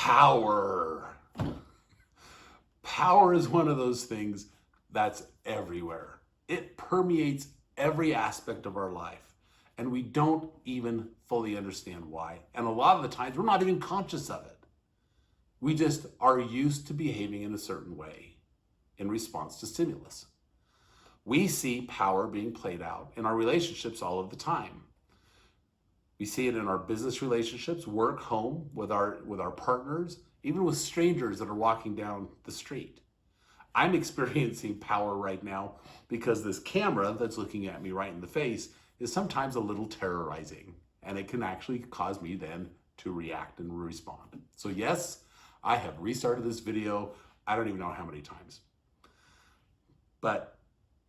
Power. Power is one of those things that's everywhere. It permeates every aspect of our life, and we don't even fully understand why. And a lot of the times, we're not even conscious of it. We just are used to behaving in a certain way in response to stimulus. We see power being played out in our relationships all of the time. We see it in our business relationships, work, home, with our partners, even with strangers that are walking down the street. I'm experiencing power right now because this camera that's looking at me right in the face is sometimes a little terrorizing, and it can actually cause me then to react and respond. So yes, I have restarted this video, I don't even know how many times. But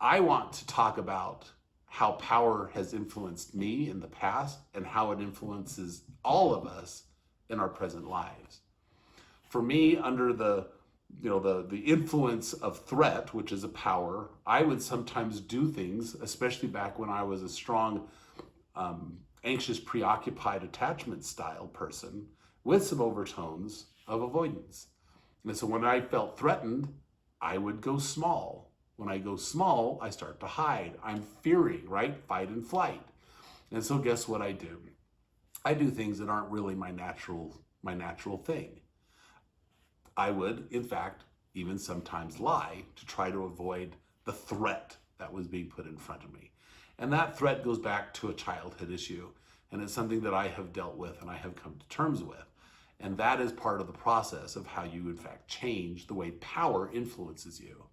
I want to talk about how power has influenced me in the past and how it influences all of us in our present lives. For me, under the influence of threat, which is a power, I would sometimes do things, especially back when I was a strong, anxious, preoccupied attachment style person with some overtones of avoidance. And so when I felt threatened, I would go small. When I go small, I start to hide. I'm fearing, right? Fight and flight. And so guess what I do? I do things that aren't really my natural thing. I would, in fact, even sometimes lie to try to avoid the threat that was being put in front of me. And that threat goes back to a childhood issue. And it's something that I have dealt with and I have come to terms with. And that is part of the process of how you, in fact, change the way power influences you.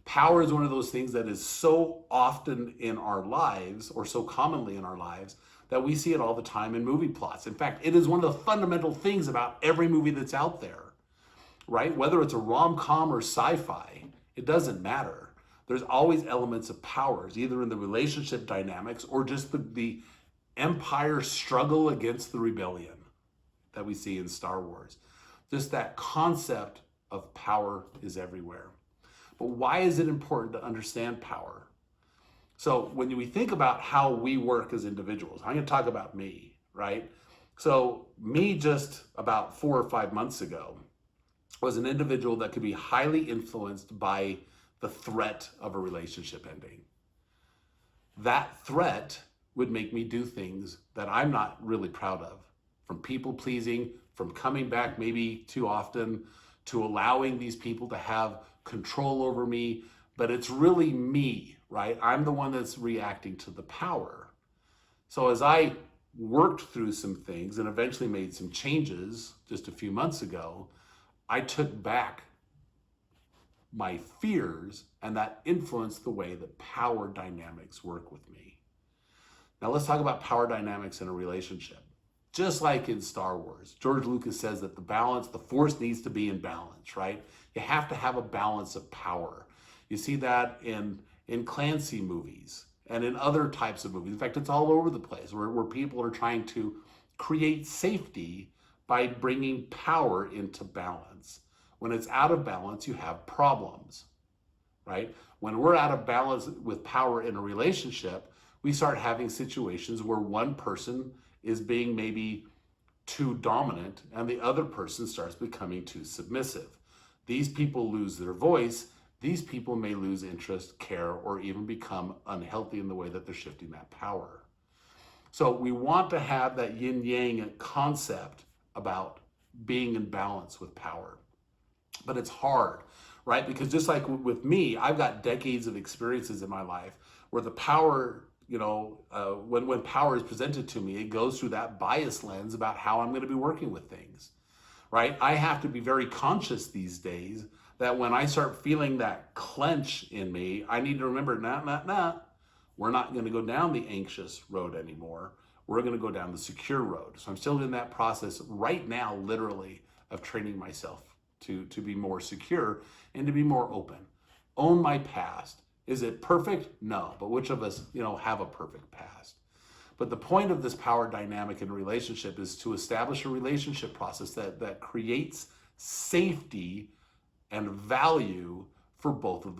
Power is one of those things that is so often in our lives, or so commonly in our lives, that we see it all the time in movie plots. In fact, it is one of the fundamental things about every movie that's out there, right? Whether it's a rom-com or sci-fi, it doesn't matter. There's always elements of powers, either in the relationship dynamics or just the empire struggle against the rebellion that we see in Star Wars. Just that concept of power is everywhere. But why is it important to understand power? So when we think about how we work as individuals, I'm going to talk about me, right? So me just about 4 or 5 months ago was an individual that could be highly influenced by the threat of a relationship ending. That threat would make me do things that I'm not really proud of, from people pleasing, from coming back maybe too often, to allowing these people to have control over me. But it's really me, right? I'm the one that's reacting to the power. So as I worked through some things and eventually made some changes just a few months ago, I took back my fears, and that influenced the way that power dynamics work with me. Now let's talk about power dynamics in a relationship. Just like in Star Wars, George Lucas says that the force needs to be in balance, right? You have to have a balance of power. You see that in Clancy movies and in other types of movies. In fact, it's all over the place where people are trying to create safety by bringing power into balance. When it's out of balance, you have problems, right? When we're out of balance with power in a relationship, we start having situations where one person is being maybe too dominant and the other person starts becoming too submissive. These people lose their voice. These people may lose interest, care, or even become unhealthy in the way that they're shifting that power. So we want to have that yin-yang concept about being in balance with power. But it's hard, right? Because just like with me, I've got decades of experiences in my life where the power, when power is presented to me, it goes through that bias lens about how I'm going to be working with things, right? I have to be very conscious these days that when I start feeling that clench in me, I need to remember, we're not going to go down the anxious road anymore. We're going to go down the secure road. So I'm still in that process right now, literally, of training myself to be more secure and to be more open. Own my past. Is it perfect? No. But which of us, have a perfect past? But the point of this power dynamic in a relationship is to establish a relationship process that creates safety and value for both of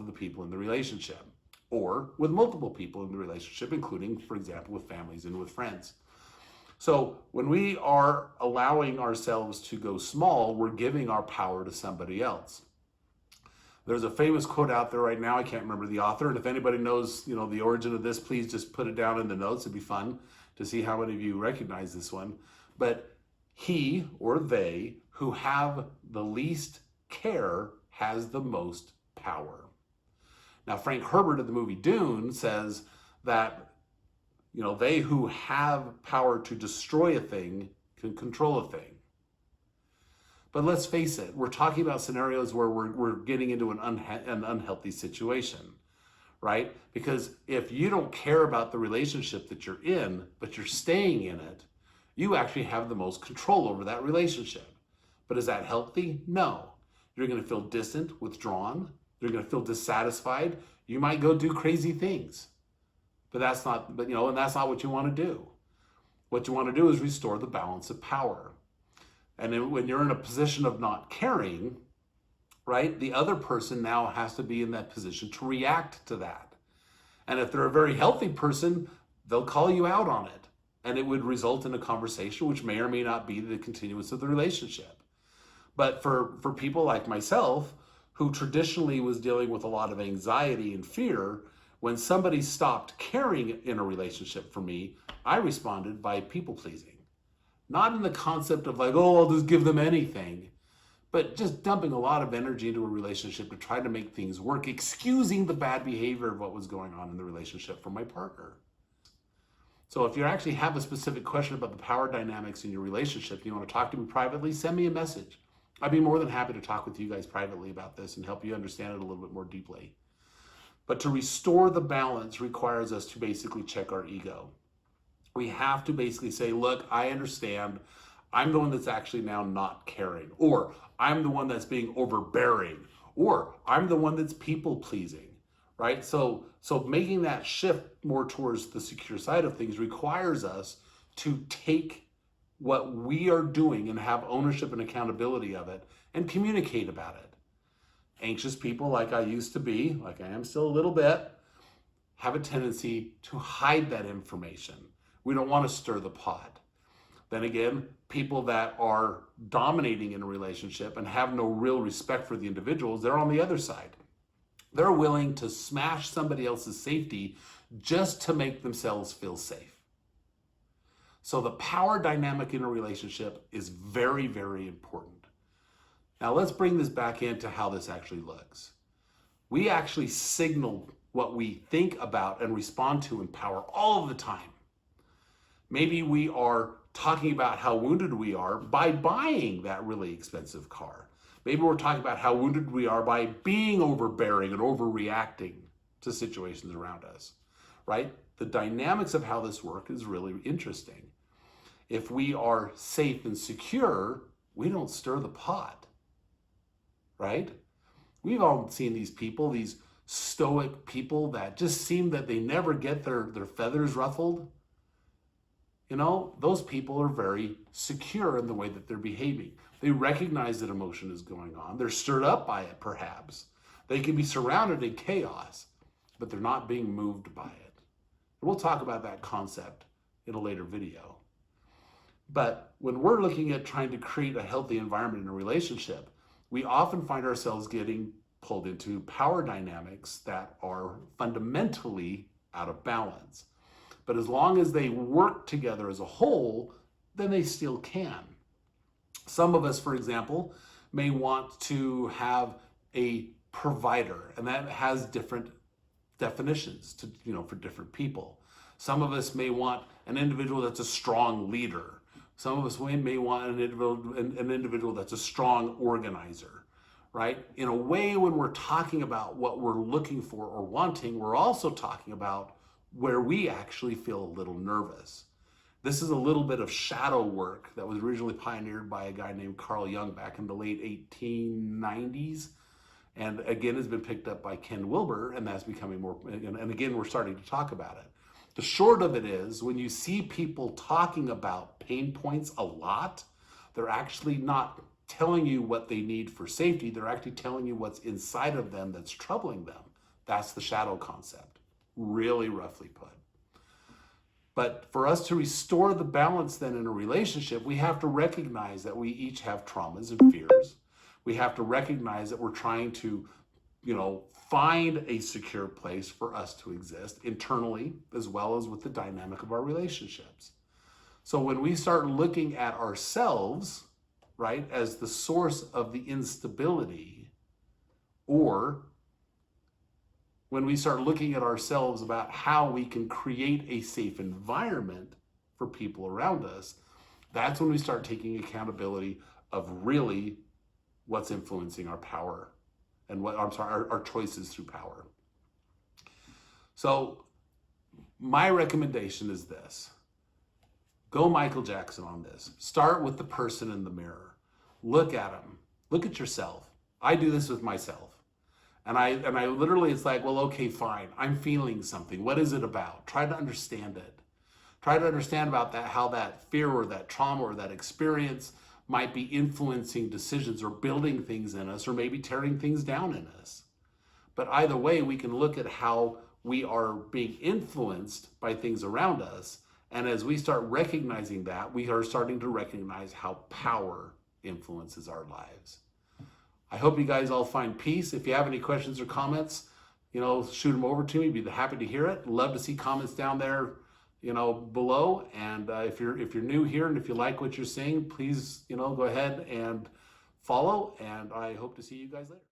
the people in the relationship, or with multiple people in the relationship, including, for example, with families and with friends. So when we are allowing ourselves to go small, we're giving our power to somebody else. There's a famous quote out there right now. I can't remember the author. And if anybody knows, the origin of this, please just put it down in the notes. It'd be fun to see how many of you recognize this one. But he or they who have the least care has the most power. Now, Frank Herbert of the movie Dune says that, they who have power to destroy a thing can control a thing. But let's face it, we're talking about scenarios where we're getting into an unhealthy situation, right? Because if you don't care about the relationship that you're in, but you're staying in it, you actually have the most control over that relationship. But is that healthy? No. You're going to feel distant, withdrawn. You're going to feel dissatisfied. You might go do crazy things. But that's not, and that's not what you want to do. What you want to do is restore the balance of power. And then when you're in a position of not caring, right, the other person now has to be in that position to react to that. And if they're a very healthy person, they'll call you out on it. And it would result in a conversation which may or may not be the continuance of the relationship. But for people like myself, who traditionally was dealing with a lot of anxiety and fear, when somebody stopped caring in a relationship for me, I responded by people pleasing. Not in the concept of like, oh, I'll just give them anything, but just dumping a lot of energy into a relationship to try to make things work, excusing the bad behavior of what was going on in the relationship from my partner. So if you actually have a specific question about the power dynamics in your relationship, you want to talk to me privately, send me a message. I'd be more than happy to talk with you guys privately about this and help you understand it a little bit more deeply. But to restore the balance requires us to basically check our ego. We have to basically say, look, I understand. I'm the one that's actually now not caring, or I'm the one that's being overbearing, or I'm the one that's people pleasing, right? So making that shift more towards the secure side of things requires us to take what we are doing and have ownership and accountability of it and communicate about it. Anxious people, like I used to be, like I am still a little bit, have a tendency to hide that information. We don't want to stir the pot. Then again, people that are dominating in a relationship and have no real respect for the individuals, they're on the other side. They're willing to smash somebody else's safety just to make themselves feel safe. So the power dynamic in a relationship is very, very important. Now let's bring this back into how this actually looks. We actually signal what we think about and respond to in power all of the time. Maybe we are talking about how wounded we are by buying that really expensive car. Maybe we're talking about how wounded we are by being overbearing and overreacting to situations around us, right? The dynamics of how this works is really interesting. If we are safe and secure, we don't stir the pot, right? We've all seen these people, these stoic people that just seem that they never get their feathers ruffled. Those people are very secure in the way that they're behaving. They recognize that emotion is going on. They're stirred up by it, perhaps. They can be surrounded in chaos, but they're not being moved by it. And we'll talk about that concept in a later video. But when we're looking at trying to create a healthy environment in a relationship, we often find ourselves getting pulled into power dynamics that are fundamentally out of balance. But as long as they work together as a whole, then they still can. Some of us, for example, may want to have a provider, and that has different definitions for different people. Some of us may want an individual that's a strong leader. Some of us may want an individual that's a strong organizer, right? In a way, when we're talking about what we're looking for or wanting, we're also talking about where we actually feel a little nervous. This is a little bit of shadow work that was originally pioneered by a guy named Carl Jung back in the late 1890s. And again, has been picked up by Ken Wilber, and that's becoming more, and again, we're starting to talk about it. The short of it is, when you see people talking about pain points a lot, they're actually not telling you what they need for safety. They're actually telling you what's inside of them that's troubling them. That's the shadow concept, really roughly put. But for us to restore the balance then in a relationship, we have to recognize that we each have traumas and fears. We have to recognize that we're trying to, find a secure place for us to exist internally, as well as with the dynamic of our relationships. So when we start looking at ourselves, right, as the source of the instability, or when we start looking at ourselves about how we can create a safe environment for people around us, that's when we start taking accountability of really what's influencing our power and our choices through power. So my recommendation is this. Go Michael Jackson on this. Start with the person in the mirror. Look at him. Look at yourself. I do this with myself. And I literally, it's like, well, okay, fine. I'm feeling something. What is it about? Try to understand it. Try to understand about that, how that fear or that trauma or that experience might be influencing decisions or building things in us or maybe tearing things down in us. But either way, we can look at how we are being influenced by things around us. And as we start recognizing that, we are starting to recognize how power influences our lives. I hope you guys all find peace. If you have any questions or comments, shoot them over to me. Be happy to hear it. Love to see comments down there, below. And if you're new here and if you like what you're seeing, please, go ahead and follow. And I hope to see you guys later.